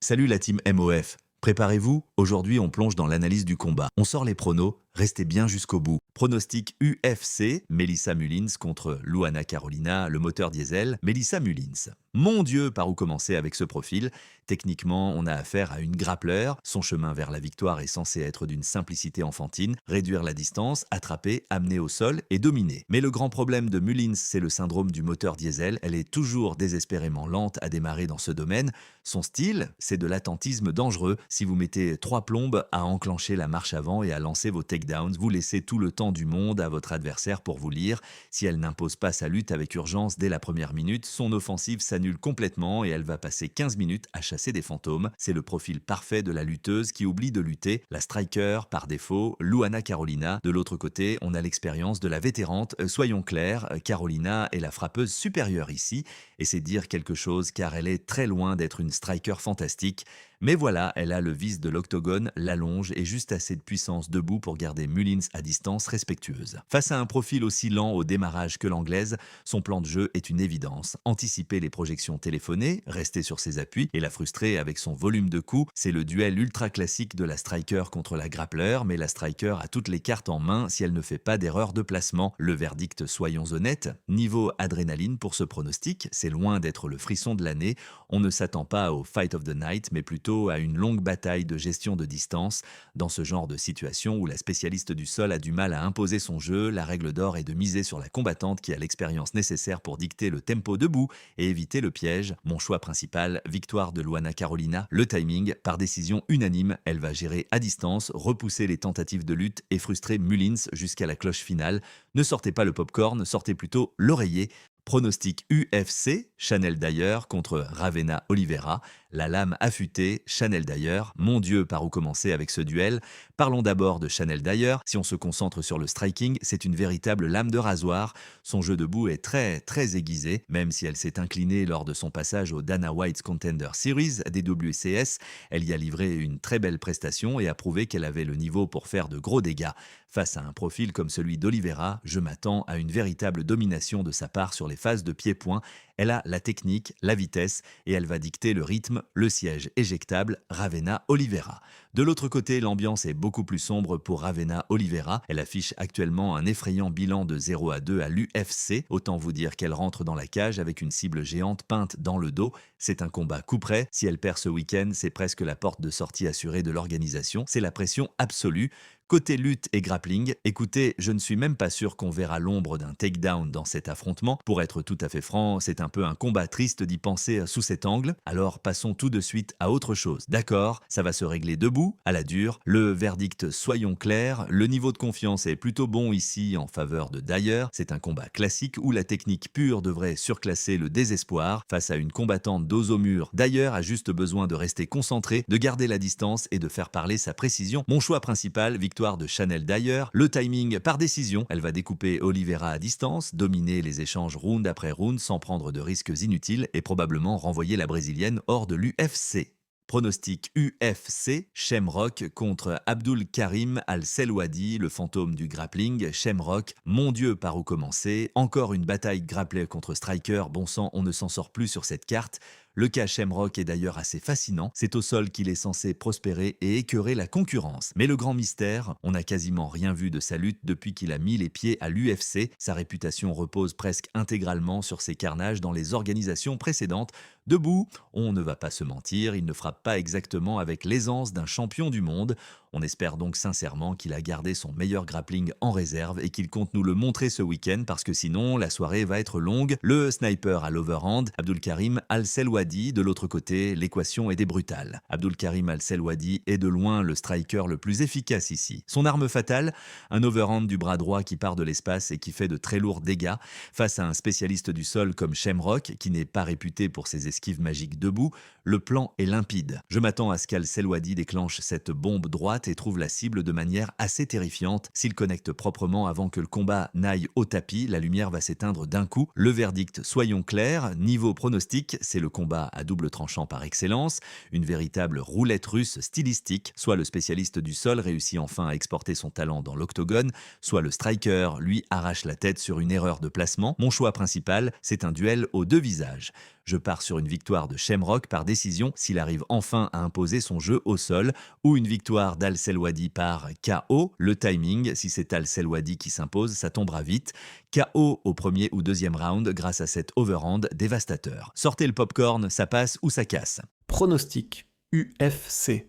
Salut la team MOF. Préparez-vous, aujourd'hui on plonge dans l'analyse du combat. On sort les pronos, restez bien jusqu'au bout. Pronostic UFC, Melissa Mullins contre Luana Carolina, le moteur diesel, Melissa Mullins. Mon Dieu, par où commencer avec ce profil? Techniquement, on a affaire à une grappleur. Son chemin vers la victoire est censé être d'une simplicité enfantine, réduire la distance, attraper, amener au sol et dominer. Mais le grand problème de Mullins, c'est le syndrome du moteur diesel. Elle est toujours désespérément lente à démarrer dans ce domaine. Son style, c'est de l'attentisme dangereux. Si vous mettez 3 plombes à enclencher la marche avant et à lancer vos takedowns, vous laissez tout le temps du monde à votre adversaire pour vous lire. Si elle n'impose pas sa lutte avec urgence dès la première minute, son offensive s'annule complètement et elle va passer 15 minutes à chasser des fantômes. C'est le profil parfait de la lutteuse qui oublie de lutter, la striker par défaut, Luana Carolina. De l'autre côté, on a l'expérience de la vétérante. Soyons clairs, Carolina est la frappeuse supérieure ici, et c'est dire quelque chose car elle est très loin d'être une striker fantastique. Mais voilà, elle a le vice de l'octogone, l'allonge et juste assez de puissance debout pour garder Mullins à distance respectueuse. Face à un profil aussi lent au démarrage que l'anglaise, son plan de jeu est une évidence. Anticiper les projections téléphonées, rester sur ses appuis et la frustrer avec son volume de coups, c'est le duel ultra classique de la striker contre la grappleur, mais la striker a toutes les cartes en main si elle ne fait pas d'erreur de placement. Le verdict, soyons honnêtes, niveau adrénaline pour ce pronostic, c'est loin d'être le frisson de l'année. On ne s'attend pas au Fight of the Night, mais plutôt à une longue bataille de gestion de distance. Dans ce genre de situation où la spécialiste du sol a du mal à imposer son jeu, la règle d'or est de miser sur la combattante qui a l'expérience nécessaire pour dicter le tempo debout et éviter le piège. Mon choix principal, victoire de Luana Carolina. Le timing, par décision unanime, elle va gérer à distance, repousser les tentatives de lutte et frustrer Mullins jusqu'à la cloche finale. Ne sortez pas le popcorn, sortez plutôt l'oreiller. Pronostic UFC, Chanel Dyer contre Ravena Oliveira. La lame affûtée, Chanel Dyer. Mon Dieu, par où commencer avec ce duel? Parlons d'abord de Chanel Dyer. Si on se concentre sur le striking, c'est une véritable lame de rasoir. Son jeu debout est très aiguisé. Même si elle s'est inclinée lors de son passage au Dana White's Contender Series des WCS, elle y a livré une très belle prestation et a prouvé qu'elle avait le niveau pour faire de gros dégâts. Face à un profil comme celui d'Oliveira, je m'attends à une véritable domination de sa part sur les phases de pied-point. Elle a la technique, la vitesse et elle va dicter le rythme, le siège éjectable Ravena Oliveira. De l'autre côté, l'ambiance est beaucoup plus sombre pour Ravena Oliveira. Elle affiche actuellement un effrayant bilan de 0-2 à l'UFC. Autant vous dire qu'elle rentre dans la cage avec une cible géante peinte dans le dos. C'est un combat coup près. Si elle perd ce week-end, c'est presque la porte de sortie assurée de l'organisation. C'est la pression absolue. Côté lutte et grappling, écoutez, je ne suis même pas sûr qu'on verra l'ombre d'un takedown dans cet affrontement. Pour être tout à fait franc, c'est un peu un combat triste d'y penser sous cet angle. Alors passons tout de suite à autre chose. D'accord, ça va se régler debout, à la dure. Le verdict, soyons clairs, le niveau de confiance est plutôt bon ici en faveur de Dyer. C'est un combat classique où la technique pure devrait surclasser le désespoir. Face à une combattante dos au mur, Dyer a juste besoin de rester concentré, de garder la distance et de faire parler sa précision. Mon choix principal, victoire de Chanel Dyer. Le timing par décision, elle va découper Oliveira à distance, dominer les échanges round après round sans prendre de risques inutiles et probablement renvoyer la brésilienne hors de l'UFC. Pronostic UFC, Shamrock contre Abdul Karim Al-Selwadi, le fantôme du grappling. Shamrock, mon Dieu, par où commencer? Encore une bataille grapplée contre striker, bon sang, on ne s'en sort plus sur cette carte. Le cas Shamrock est d'ailleurs assez fascinant, c'est au sol qu'il est censé prospérer et écœurer la concurrence. Mais le grand mystère, on n'a quasiment rien vu de sa lutte depuis qu'il a mis les pieds à l'UFC. Sa réputation repose presque intégralement sur ses carnages dans les organisations précédentes. Debout, on ne va pas se mentir, il ne frappe pas exactement avec l'aisance d'un champion du monde. On espère donc sincèrement qu'il a gardé son meilleur grappling en réserve et qu'il compte nous le montrer ce week-end parce que sinon la soirée va être longue. Le sniper à l'overhand, Abdul Karim Al-Selwadi, de l'autre côté, l'équation est brutale. Abdul Karim Al-Selwadi est de loin le striker le plus efficace ici. Son arme fatale, un overhand du bras droit qui part de l'espace et qui fait de très lourds dégâts. Face à un spécialiste du sol comme Shamrock, qui n'est pas réputé pour ses esquives magiques debout, le plan est limpide. Je m'attends à ce qu'Al-Selwadi déclenche cette bombe droite et trouve la cible de manière assez terrifiante. S'il connecte proprement avant que le combat n'aille au tapis, la lumière va s'éteindre d'un coup. Le verdict, soyons clairs, niveau pronostic, c'est le combat à double tranchant par excellence, une véritable roulette russe stylistique. Soit le spécialiste du sol réussit enfin à exporter son talent dans l'octogone, soit le striker, lui, arrache la tête sur une erreur de placement. Mon choix principal, c'est un duel aux deux visages. Je pars sur une victoire de Shamrock par décision s'il arrive enfin à imposer son jeu au sol, ou une victoire d'Al Selwady par KO. Le timing, si c'est Al Selwady qui s'impose, ça tombera vite. KO au premier ou deuxième round grâce à cet overhand dévastateur. Sortez le popcorn, ça passe ou ça casse. Pronostic UFC.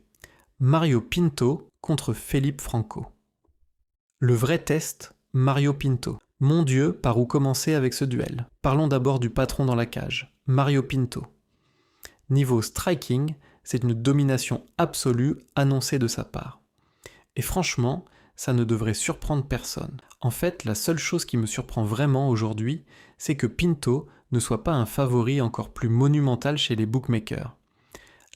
Mario Pinto contre Felipe Franco. Le vrai test, Mario Pinto. Mon Dieu, par où commencer avec ce duel? Parlons d'abord du patron dans la cage, Mario Pinto. Niveau striking, c'est une domination absolue annoncée de sa part. Et franchement, ça ne devrait surprendre personne. En fait, la seule chose qui me surprend vraiment aujourd'hui, c'est que Pinto ne soit pas un favori encore plus monumental chez les bookmakers.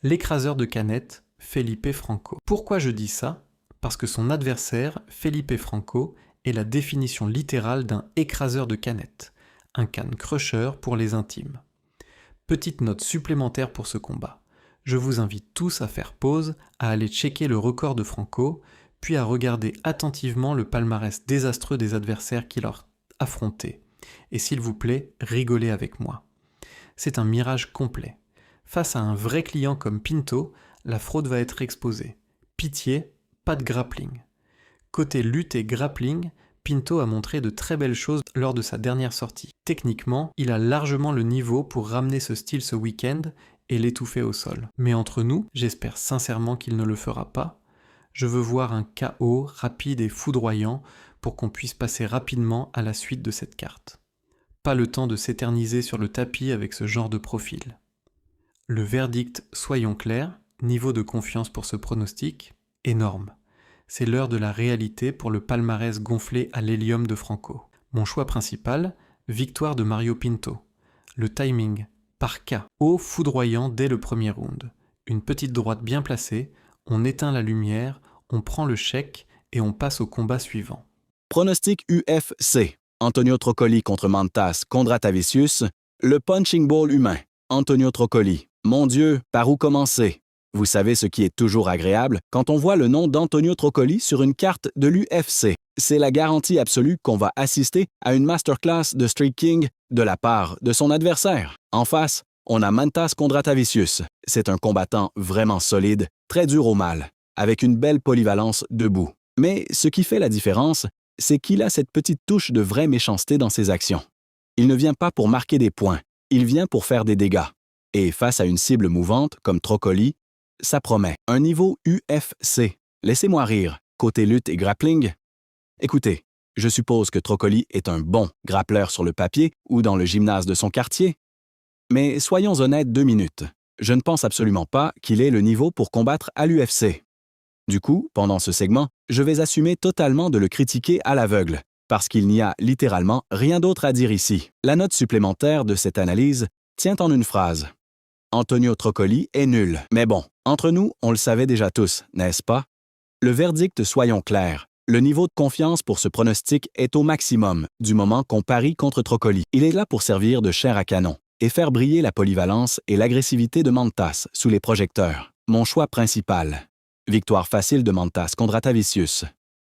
L'écraseur de canettes, Felipe Franco. Pourquoi je dis ça? Parce que son adversaire, Felipe Franco, est la définition littérale d'un écraseur de canettes, un can crusher pour les intimes. Petite note supplémentaire pour ce combat. Je vous invite tous à faire pause, à aller checker le record de Franco, puis à regarder attentivement le palmarès désastreux des adversaires qu'il a affrontés. Et s'il vous plaît, rigolez avec moi. C'est un mirage complet. Face à un vrai client comme Pinto, la fraude va être exposée. Pitié, pas de grappling. Côté lutte et grappling, Pinto a montré de très belles choses lors de sa dernière sortie. Techniquement, il a largement le niveau pour ramener ce style ce week-end et l'étouffer au sol. Mais entre nous, j'espère sincèrement qu'il ne le fera pas. Je veux voir un KO rapide et foudroyant pour qu'on puisse passer rapidement à la suite de cette carte. Pas le temps de s'éterniser sur le tapis avec ce genre de profil. Le verdict, soyons clairs, niveau de confiance pour ce pronostic, énorme. C'est l'heure de la réalité pour le palmarès gonflé à l'hélium de Franco. Mon choix principal, victoire de Mario Pinto. Le timing, par KO foudroyant dès le premier round. Une petite droite bien placée, on éteint la lumière, on prend le chèque et on passe au combat suivant. Pronostic UFC. Antonio Trocoli contre Mantas Kondratavicius. Le punching ball humain. Antonio Trocoli. Mon Dieu, par où commencer? Vous savez ce qui est toujours agréable quand on voit le nom d'Antonio Trocoli sur une carte de l'UFC. C'est la garantie absolue qu'on va assister à une masterclass de striking de la part de son adversaire. En face, on a Mantas Kondratavicius. C'est un combattant vraiment solide, très dur au mal, avec une belle polyvalence debout. Mais ce qui fait la différence, c'est qu'il a cette petite touche de vraie méchanceté dans ses actions. Il ne vient pas pour marquer des points, il vient pour faire des dégâts. Et face à une cible mouvante comme Trocoli, ça promet. Un niveau UFC. Laissez-moi rire. Côté lutte et grappling. Écoutez, je suppose que Trocoli est un bon grappleur sur le papier ou dans le gymnase de son quartier. Mais soyons honnêtes 2 minutes. Je ne pense absolument pas qu'il ait le niveau pour combattre à l'UFC. Du coup, pendant ce segment, je vais assumer totalement de le critiquer à l'aveugle, parce qu'il n'y a littéralement rien d'autre à dire ici. La note supplémentaire de cette analyse tient en une phrase. Antonio Trocoli est nul. Mais bon, entre nous, on le savait déjà tous, n'est-ce pas? Le verdict, soyons clairs. Le niveau de confiance pour ce pronostic est au maximum du moment qu'on parie contre Trocoli. Il est là pour servir de chair à canon et faire briller la polyvalence et l'agressivité de Mantas sous les projecteurs. Mon choix principal. Victoire facile de Mantas Kondratavicius.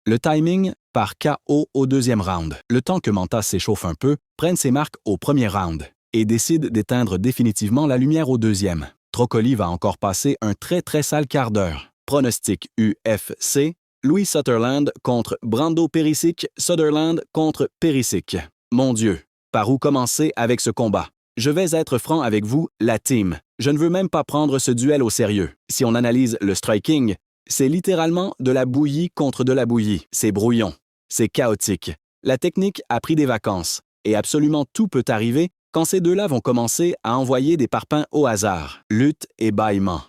Le timing, par KO au deuxième round. Le temps que Mantas s'échauffe un peu, prenne ses marques au premier round et décide d'éteindre définitivement la lumière au deuxième. Trocoli va encore passer un très sale quart d'heure. Pronostic UFC, Louis Sutherland contre Brando Perisic, Sutherland contre Perisic. Mon Dieu, par où commencer avec ce combat? Je vais être franc avec vous, la team. Je ne veux même pas prendre ce duel au sérieux. Si on analyse le striking, c'est littéralement de la bouillie contre de la bouillie. C'est brouillon. C'est chaotique. La technique a pris des vacances. Et absolument tout peut arriver quand ces deux-là vont commencer à envoyer des parpaings au hasard. Lutte et bâillement.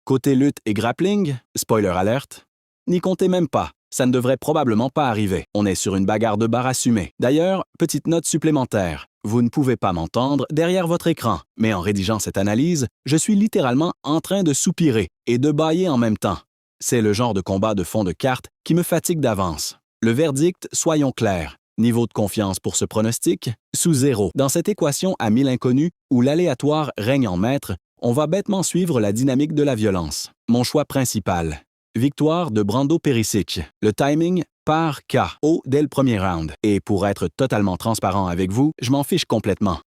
Côté lutte et grappling, spoiler alert, n'y comptez même pas. Ça ne devrait probablement pas arriver. On est sur une bagarre de bar assumée. D'ailleurs, petite note supplémentaire. Vous ne pouvez pas m'entendre derrière votre écran, mais en rédigeant cette analyse, je suis littéralement en train de soupirer et de bâiller en même temps. C'est le genre de combat de fond de carte qui me fatigue d'avance. Le verdict, soyons clairs. Niveau de confiance pour ce pronostic, sous 0. Dans cette équation à 1000 inconnus, où l'aléatoire règne en maître, on va bêtement suivre la dynamique de la violence. Mon choix principal. Victoire de Brando Perisic. Le timing, par KO dès le premier round. Et pour être totalement transparent avec vous, je m'en fiche complètement.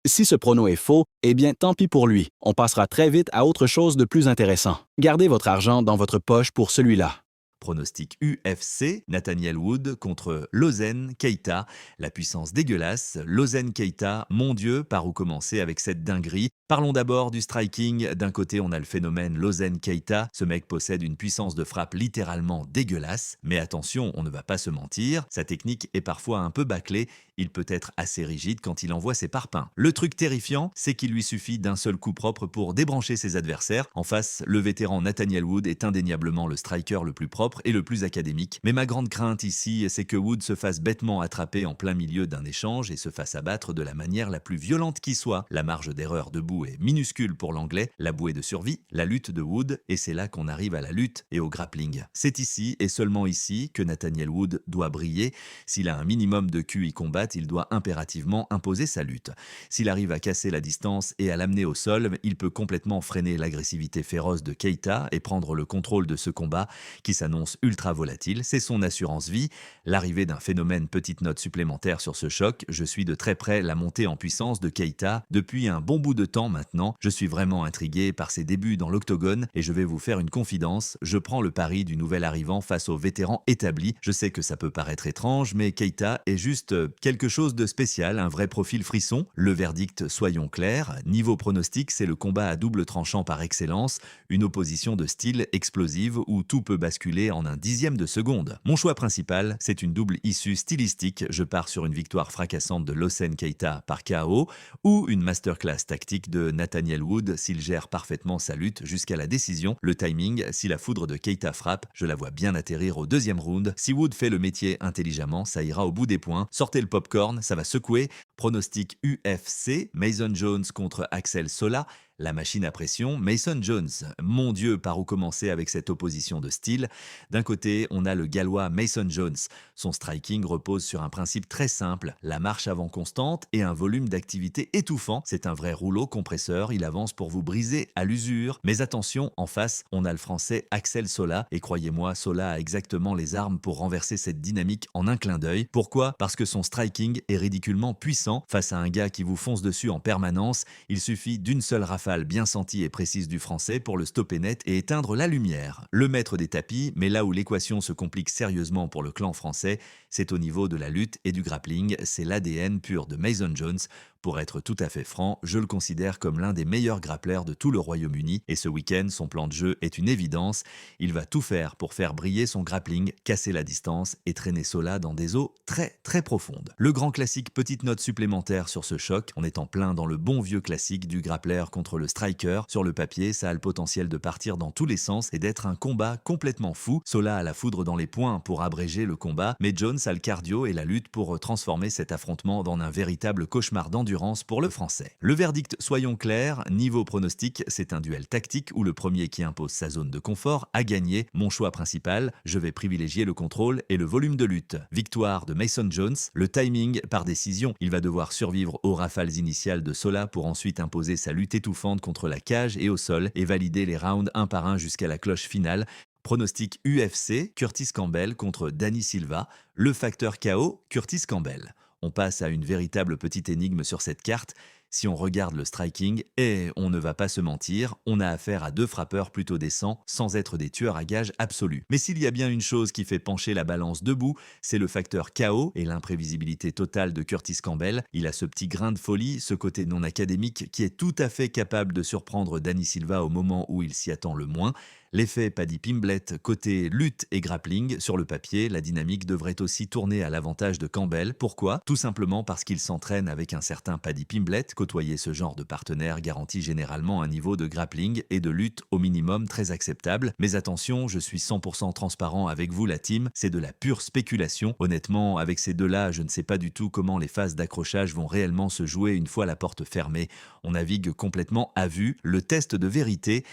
Si ce prono est faux, eh bien tant pis pour lui. On passera très vite à autre chose de plus intéressant. Gardez votre argent dans votre poche pour celui-là. Pronostic UFC, Nathaniel Wood contre Lozen Keita. La puissance dégueulasse, Lozen Keita, mon Dieu, par où commencer avec cette dinguerie? Parlons d'abord du striking. D'un côté, on a le phénomène Lozen Keita. Ce mec possède une puissance de frappe littéralement dégueulasse. Mais attention, on ne va pas se mentir, sa technique est parfois un peu bâclée. Il peut être assez rigide quand il envoie ses parpaings. Le truc terrifiant, c'est qu'il lui suffit d'un seul coup propre pour débrancher ses adversaires. En face, le vétéran Nathaniel Wood est indéniablement le striker le plus propre et le plus académique. Mais ma grande crainte ici, c'est que Wood se fasse bêtement attraper en plein milieu d'un échange et se fasse abattre de la manière la plus violente qui soit. La marge d'erreur debout est minuscule pour l'anglais, la bouée de survie, la lutte de Wood, et c'est là qu'on arrive à la lutte et au grappling. C'est ici, et seulement ici, que Nathaniel Wood doit briller. S'il a un minimum de QI combat, il doit impérativement imposer sa lutte. S'il arrive à casser la distance et à l'amener au sol, il peut complètement freiner l'agressivité féroce de Keita et prendre le contrôle de ce combat qui s'annonce ultra volatile. C'est son assurance vie. L'arrivée d'un phénomène, petite note supplémentaire sur ce choc, je suis de très près la montée en puissance de Keita depuis un bon bout de temps maintenant. Je suis vraiment intrigué par ses débuts dans l'octogone et je vais vous faire une confidence. Je prends le pari du nouvel arrivant face au vétéran établi. Je sais que ça peut paraître étrange, mais Keita est juste quelque chose de spécial, un vrai profil frisson. Le verdict, soyons clairs, niveau pronostic, c'est le combat à double tranchant par excellence, une opposition de style explosive où tout peut basculer en un dixième de seconde. Mon choix principal, c'est une double issue stylistique. Je pars sur une victoire fracassante de Lozen Keita par KO ou une masterclass tactique de Nathaniel Wood s'il gère parfaitement sa lutte jusqu'à la décision. Le timing, si la foudre de Keita frappe, je la vois bien atterrir au deuxième round. Si Wood fait le métier intelligemment, ça ira au bout des points. Sortez le popcorn, ça va secouer. Pronostic UFC, Mason Jones contre Axel Sola. La machine à pression, Mason Jones. Mon Dieu, par où commencer avec cette opposition de style? D'un côté, on a le gallois Mason Jones. Son striking repose sur un principe très simple, la marche avant constante et un volume d'activité étouffant. C'est un vrai rouleau compresseur, il avance pour vous briser à l'usure. Mais attention, en face, on a le français Axel Sola. Et croyez-moi, Sola a exactement les armes pour renverser cette dynamique en un clin d'œil. Pourquoi? Parce que son striking est ridiculement puissant. Face à un gars qui vous fonce dessus en permanence, il suffit d'une seule rafale bien sentie et précise du français pour le stopper net et éteindre la lumière. Le maître des tapis, mais là où l'équation se complique sérieusement pour le clan français, c'est au niveau de la lutte et du grappling. C'est l'ADN pur de Mason Jones. Pour être tout à fait franc, je le considère comme l'un des meilleurs grappleurs de tout le Royaume-Uni et ce week-end, son plan de jeu est une évidence. Il va tout faire pour faire briller son grappling, casser la distance et traîner Sola dans des eaux très très profondes. Le grand classique, petite note supplémentaire sur ce choc, on est en plein dans le bon vieux classique du grappler contre le striker. Sur le papier, ça a le potentiel de partir dans tous les sens et d'être un combat complètement fou. Sola a la foudre dans les poings pour abréger le combat, mais Jones a le cardio et la lutte pour transformer cet affrontement dans un véritable cauchemar d'endurance pour le français. Le verdict, soyons clairs, niveau pronostic, c'est un duel tactique où le premier qui impose sa zone de confort a gagné. Mon choix principal, je vais privilégier le contrôle et le volume de lutte. Victoire de Mason Jones, le timing par décision. Il va devoir survivre aux rafales initiales de Sola pour ensuite imposer sa lutte étouffante contre la cage et au sol et valider les rounds un par un jusqu'à la cloche finale. Pronostic UFC, Curtis Campbell contre Danny Silva. Le facteur KO, Curtis Campbell. On passe à une véritable petite énigme sur cette carte. Si on regarde le striking, et on ne va pas se mentir, on a affaire à deux frappeurs plutôt décents, sans être des tueurs à gages absolus. Mais s'il y a bien une chose qui fait pencher la balance debout, c'est le facteur KO et l'imprévisibilité totale de Curtis Campbell. Il a ce petit grain de folie, ce côté non académique qui est tout à fait capable de surprendre Danny Silva au moment où il s'y attend le moins. L'effet Paddy Pimblett côté lutte et grappling, sur le papier, la dynamique devrait aussi tourner à l'avantage de Campbell. Pourquoi? Tout simplement parce qu'il s'entraîne avec un certain Paddy Pimblett. Côtoyer ce genre de partenaire garantit généralement un niveau de grappling et de lutte au minimum très acceptable. Mais attention, je suis 100% transparent avec vous la team, c'est de la pure spéculation. Honnêtement, avec ces deux-là, je ne sais pas du tout comment les phases d'accrochage vont réellement se jouer une fois la porte fermée. On navigue complètement à vue. Le test de vérité,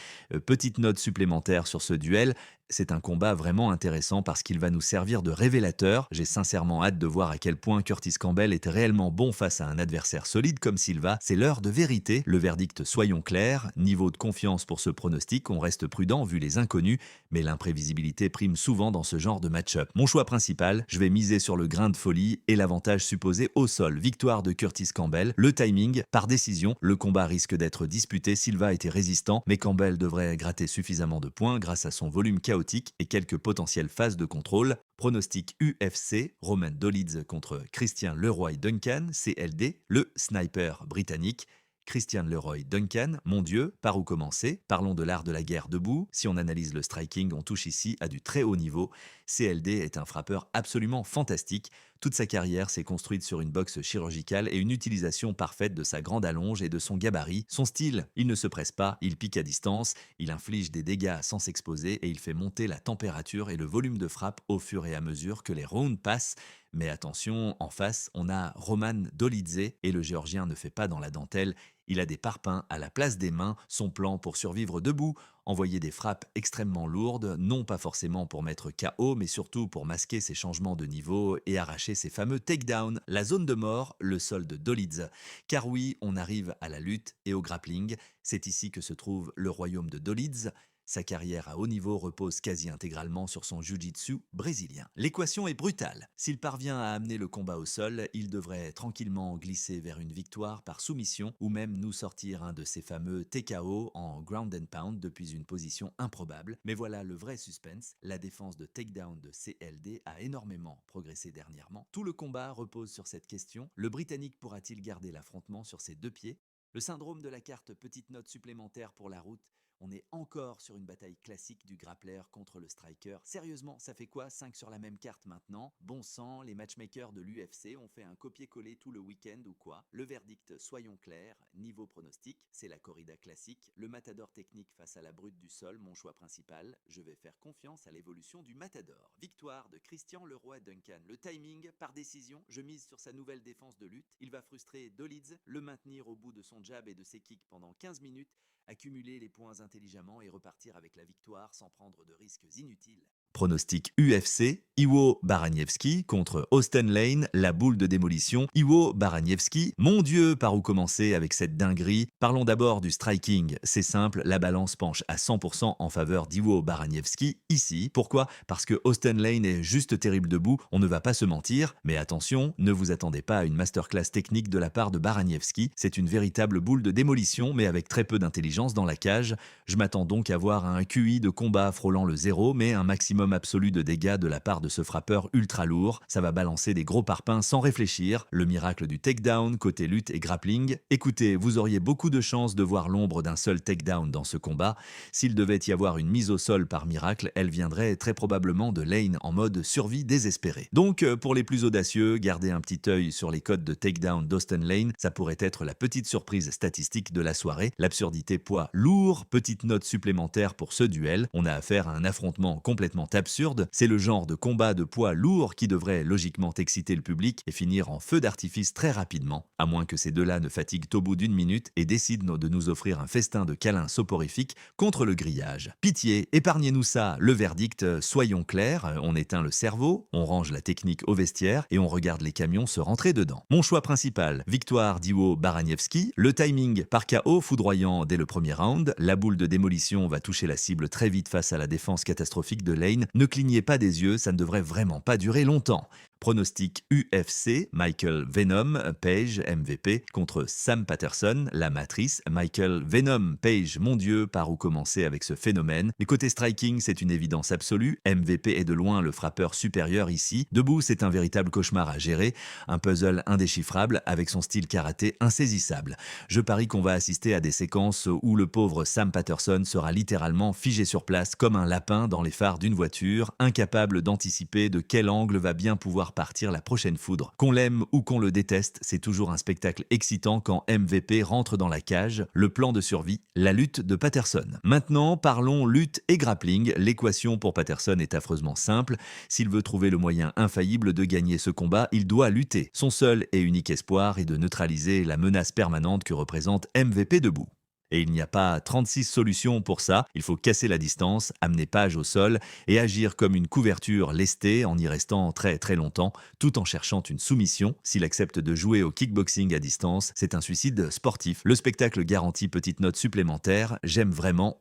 petite note supplémentaire sur ce duel, c'est un combat vraiment intéressant parce qu'il va nous servir de révélateur. J'ai sincèrement hâte de voir à quel point Curtis Campbell était réellement bon face à un adversaire solide comme Silva. C'est l'heure de vérité. Le verdict, soyons clairs. Niveau de confiance pour ce pronostic, on reste prudent vu les inconnus, mais l'imprévisibilité prime souvent dans ce genre de match-up. Mon choix principal, je vais miser sur le grain de folie et l'avantage supposé au sol. Victoire de Curtis Campbell. Le timing, par décision. Le combat risque d'être disputé. Silva était résistant, mais Campbell devrait gratter suffisamment de points grâce à son volume chaotique et quelques potentielles phases de contrôle. Pronostic UFC, Roman Dolidze contre Christian Leroy Duncan, CLD, le sniper britannique. Christian Leroy Duncan, mon Dieu, par où commencer? Parlons de l'art de la guerre debout. Si on analyse le striking, on touche ici à du très haut niveau. CLD est un frappeur absolument fantastique. Toute sa carrière s'est construite sur une boxe chirurgicale et une utilisation parfaite de sa grande allonge et de son gabarit. Son style, il ne se presse pas, il pique à distance, il inflige des dégâts sans s'exposer et il fait monter la température et le volume de frappe au fur et à mesure que les rounds passent. Mais attention, en face, on a Roman Dolidze et le Géorgien ne fait pas dans la dentelle. Il a des parpaings à la place des mains. Son plan pour survivre debout, envoyer des frappes extrêmement lourdes, non pas forcément pour mettre KO, mais surtout pour masquer ses changements de niveau et arracher ses fameux takedowns. La zone de mort, le sol de Dolidze. Car oui, on arrive à la lutte et au grappling. C'est ici que se trouve le royaume de Dolidze. Sa carrière à haut niveau repose quasi intégralement sur son jiu-jitsu brésilien. L'équation est brutale. S'il parvient à amener le combat au sol, il devrait tranquillement glisser vers une victoire par soumission ou même nous sortir un de ces fameux TKO en ground and pound depuis une position improbable. Mais voilà le vrai suspense. La défense de takedown de CLD a énormément progressé dernièrement. Tout le combat repose sur cette question. Le Britannique pourra-t-il garder l'affrontement sur ses deux pieds? Le syndrome de la carte petite note supplémentaire pour la route. On est encore sur une bataille classique du grappler contre le striker. Sérieusement, ça fait quoi 5 sur la même carte maintenant? Bon sang, les matchmakers de l'UFC ont fait un copier-coller tout le week-end ou quoi? Le verdict, soyons clairs, niveau pronostic, c'est la corrida classique. Le matador technique face à la brute du sol, mon choix principal. Je vais faire confiance à l'évolution du matador. Victoire de Christian Leroy Duncan. Le timing, par décision, je mise sur sa nouvelle défense de lutte. Il va frustrer Dolidze, le maintenir au bout de son jab et de ses kicks pendant 15 minutes, accumuler les points intelligemment et repartir avec la victoire sans prendre de risques inutiles. Pronostic UFC, Iwo Baraniewski contre Austin Lane, la boule de démolition. Iwo Baraniewski, mon Dieu, par où commencer avec cette dinguerie? Parlons d'abord du striking. C'est simple, la balance penche à 100% en faveur d'Iwo Baraniewski ici. Pourquoi? Parce que Austin Lane est juste terrible debout, on ne va pas se mentir. Mais attention, ne vous attendez pas à une masterclass technique de la part de Baraniewski. C'est une véritable boule de démolition, mais avec très peu d'intelligence dans la cage. Je m'attends donc à voir un QI de combat frôlant le zéro, mais un maximum absolu de dégâts de la part de ce frappeur ultra lourd. Ça va balancer des gros parpaings sans réfléchir. Le miracle du takedown côté lutte et grappling. Écoutez, vous auriez beaucoup de chance de voir l'ombre d'un seul takedown dans ce combat. S'il devait y avoir une mise au sol par miracle, elle viendrait très probablement de Lane en mode survie désespéré. Donc pour les plus audacieux, gardez un petit œil sur les codes de takedown d'Austin Lane. Ça pourrait être la petite surprise statistique de la soirée. L'absurdité poids lourd, petite note supplémentaire pour ce duel. On a affaire à un affrontement complètement absurde, c'est le genre de combat de poids lourd qui devrait logiquement exciter le public et finir en feu d'artifice très rapidement, à moins que ces deux-là ne fatiguent au bout d'une minute et décident de nous offrir un festin de câlins soporifiques contre le grillage. Pitié, épargnez-nous ça, le verdict, soyons clairs, on éteint le cerveau, on range la technique au vestiaire et on regarde les camions se rentrer dedans. Mon choix principal, victoire d'Iwo Baraniewski, le timing par KO foudroyant dès le premier round, la boule de démolition va toucher la cible très vite face à la défense catastrophique de Lane. Ne clignez pas des yeux, ça ne devrait vraiment pas durer longtemps. Pronostic UFC, Michael Venom Page, MVP, contre Sam Patterson, la matrice. Michael Venom Page, mon Dieu, par où commencer avec ce phénomène? Les côtés striking, c'est une évidence absolue. MVP est de loin le frappeur supérieur ici. Debout, c'est un véritable cauchemar à gérer. Un puzzle indéchiffrable avec son style karaté insaisissable. Je parie qu'on va assister à des séquences où le pauvre Sam Patterson sera littéralement figé sur place comme un lapin dans les phares d'une voiture, incapable d'anticiper de quel angle va bien pouvoir partir la prochaine foudre. Qu'on l'aime ou qu'on le déteste, c'est toujours un spectacle excitant quand MVP rentre dans la cage, le plan de survie, la lutte de Patterson. Maintenant, parlons lutte et grappling. L'équation pour Patterson est affreusement simple. S'il veut trouver le moyen infaillible de gagner ce combat, il doit lutter. Son seul et unique espoir est de neutraliser la menace permanente que représente MVP debout. Et il n'y a pas 36 solutions pour ça. Il faut casser la distance, amener Page au sol et agir comme une couverture lestée en y restant très très longtemps, tout en cherchant une soumission. S'il accepte de jouer au kickboxing à distance, c'est un suicide sportif. Le spectacle garantit petite note supplémentaire. J'aime vraiment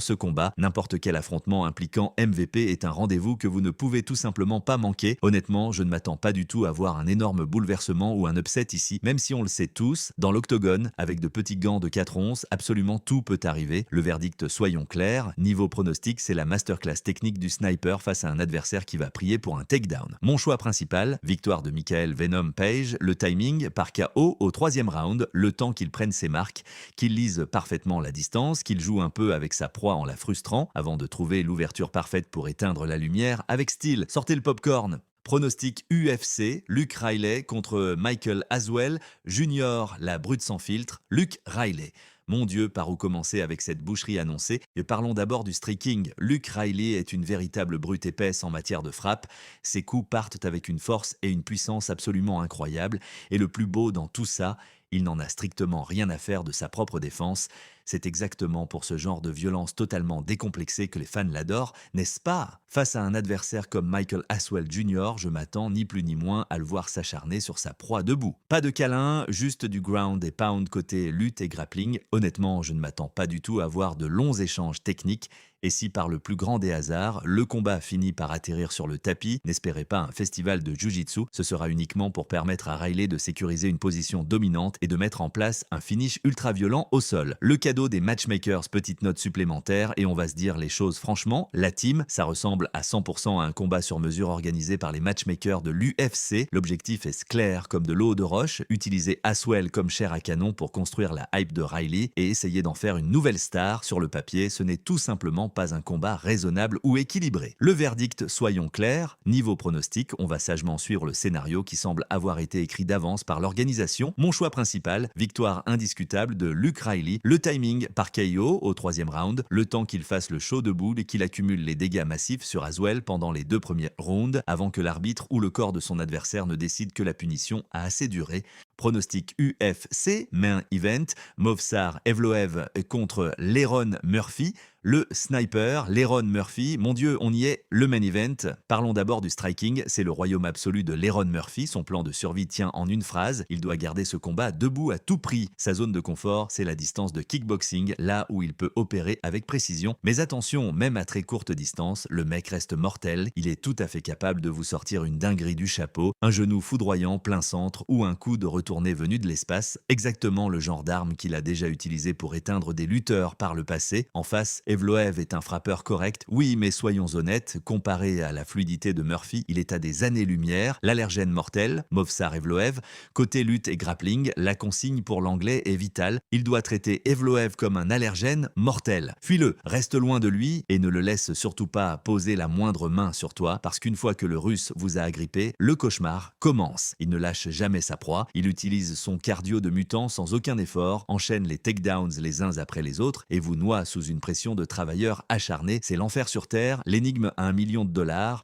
ce combat. N'importe quel affrontement impliquant MVP est un rendez-vous que vous ne pouvez tout simplement pas manquer. Honnêtement, je ne m'attends pas du tout à voir un énorme bouleversement ou un upset ici, même si on le sait tous, dans l'octogone, avec de petits gants de 4 onces, absolument tout peut arriver. Le verdict, soyons clairs, niveau pronostic, c'est la masterclass technique du sniper face à un adversaire qui va prier pour un takedown. Mon choix principal, victoire de Michael Venom Page, le timing par KO au 3e round, le temps qu'il prenne ses marques, qu'il lise parfaitement la distance, qu'il joue un peu avec sa proie en la frustrant, avant de trouver l'ouverture parfaite pour éteindre la lumière avec style. Sortez le popcorn. Pronostic UFC, Luke Riley contre Michael Aswell, Junior, la brute sans filtre, Luke Riley. Mon Dieu, par où commencer avec cette boucherie annoncée? Et parlons d'abord du striking. Luke Riley est une véritable brute épaisse en matière de frappe. Ses coups partent avec une force et une puissance absolument incroyables. Et le plus beau dans tout ça, il n'en a strictement rien à faire de sa propre défense. C'est exactement pour ce genre de violence totalement décomplexée que les fans l'adorent, n'est-ce pas? Face à un adversaire comme Michael Aswell Jr., je m'attends ni plus ni moins à le voir s'acharner sur sa proie debout. Pas de câlin, juste du ground et pound côté lutte et grappling. Honnêtement, je ne m'attends pas du tout à voir de longs échanges techniques. Et si par le plus grand des hasards, le combat finit par atterrir sur le tapis, n'espérez pas un festival de Jiu-Jitsu, ce sera uniquement pour permettre à Riley de sécuriser une position dominante et de mettre en place un finish ultra violent au sol. Le cadeau des matchmakers, petite note supplémentaire, et on va se dire les choses franchement, la team, ça ressemble à 100% à un combat sur mesure organisé par les matchmakers de l'UFC. L'objectif est clair comme de l'eau de roche, utiliser Aswell comme chair à canon pour construire la hype de Riley et essayer d'en faire une nouvelle star. Sur le papier, ce n'est tout simplement pas un combat raisonnable ou équilibré. Le verdict, soyons clairs, niveau pronostic, on va sagement suivre le scénario qui semble avoir été écrit d'avance par l'organisation. Mon choix principal, victoire indiscutable de Luke Riley, le timing par KO au 3e round, le temps qu'il fasse le show debout et qu'il accumule les dégâts massifs sur Aswell pendant les 2 premiers rounds, avant que l'arbitre ou le corps de son adversaire ne décide que la punition a assez duré. Pronostic UFC, main event, Movsar Evloev contre Lerone Murphy. Le sniper, Lerone Murphy, mon Dieu, on y est, le main event. Parlons d'abord du striking, c'est le royaume absolu de Lerone Murphy. Son plan de survie tient en une phrase, il doit garder ce combat debout à tout prix. Sa zone de confort, c'est la distance de kickboxing, là où il peut opérer avec précision. Mais attention, même à très courte distance, le mec reste mortel. Il est tout à fait capable de vous sortir une dinguerie du chapeau, un genou foudroyant plein centre ou un coup de retourné venu de l'espace. Exactement le genre d'arme qu'il a déjà utilisé pour éteindre des lutteurs par le passé. En face, Evloev est un frappeur correct, oui, mais soyons honnêtes, comparé à la fluidité de Murphy, il est à des années-lumière. L'allergène mortel, Movsar Evloev, côté lutte et grappling, la consigne pour l'anglais est vitale. Il doit traiter Evloev comme un allergène mortel. Fuis-le, reste loin de lui et ne le laisse surtout pas poser la moindre main sur toi, parce qu'une fois que le russe vous a agrippé, le cauchemar commence. Il ne lâche jamais sa proie, il utilise son cardio de mutant sans aucun effort, enchaîne les takedowns les uns après les autres et vous noie sous une pression de travailleurs acharnés. C'est l'enfer sur terre, l'énigme à $1 million.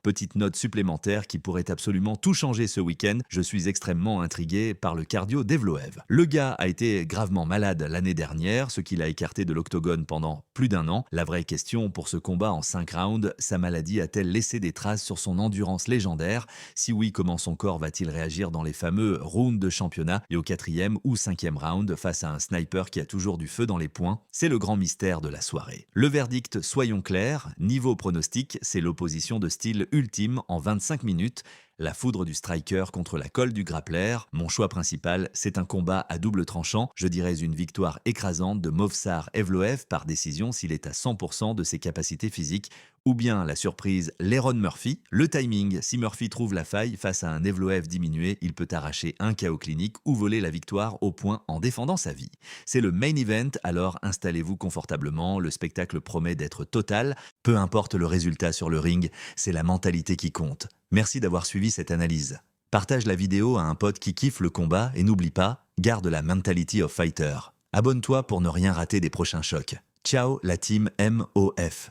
Petite note supplémentaire qui pourrait absolument tout changer ce week-end. Je suis extrêmement intrigué par le cardio d'Evloev. Le gars a été gravement malade l'année dernière, ce qui l'a écarté de l'octogone pendant plus d'1 an. La vraie question pour ce combat en 5 rounds, sa maladie a-t-elle laissé des traces sur son endurance légendaire? Si oui, comment son corps va-t-il réagir dans les fameux rounds de championnat et au 4e ou 5e round face à un sniper qui a toujours du feu dans les poings? C'est le grand mystère de la soirée. Le verdict, soyons clairs, niveau pronostic, c'est l'opposition de style ultime en 25 minutes. La foudre du striker contre la colle du grappler. Mon choix principal, c'est un combat à double tranchant. Je dirais une victoire écrasante de Movsar Evloev par décision s'il est à 100% de ses capacités physiques. Ou bien la surprise Lerone Murphy. Le timing, si Murphy trouve la faille face à un Evloev diminué, il peut arracher un KO clinique ou voler la victoire au point en défendant sa vie. C'est le main event, alors installez-vous confortablement, le spectacle promet d'être total. Peu importe le résultat sur le ring, c'est la mentalité qui compte. Merci d'avoir suivi cette analyse. Partage la vidéo à un pote qui kiffe le combat et n'oublie pas, garde la mentality of fighter. Abonne-toi pour ne rien rater des prochains chocs. Ciao la team MOF.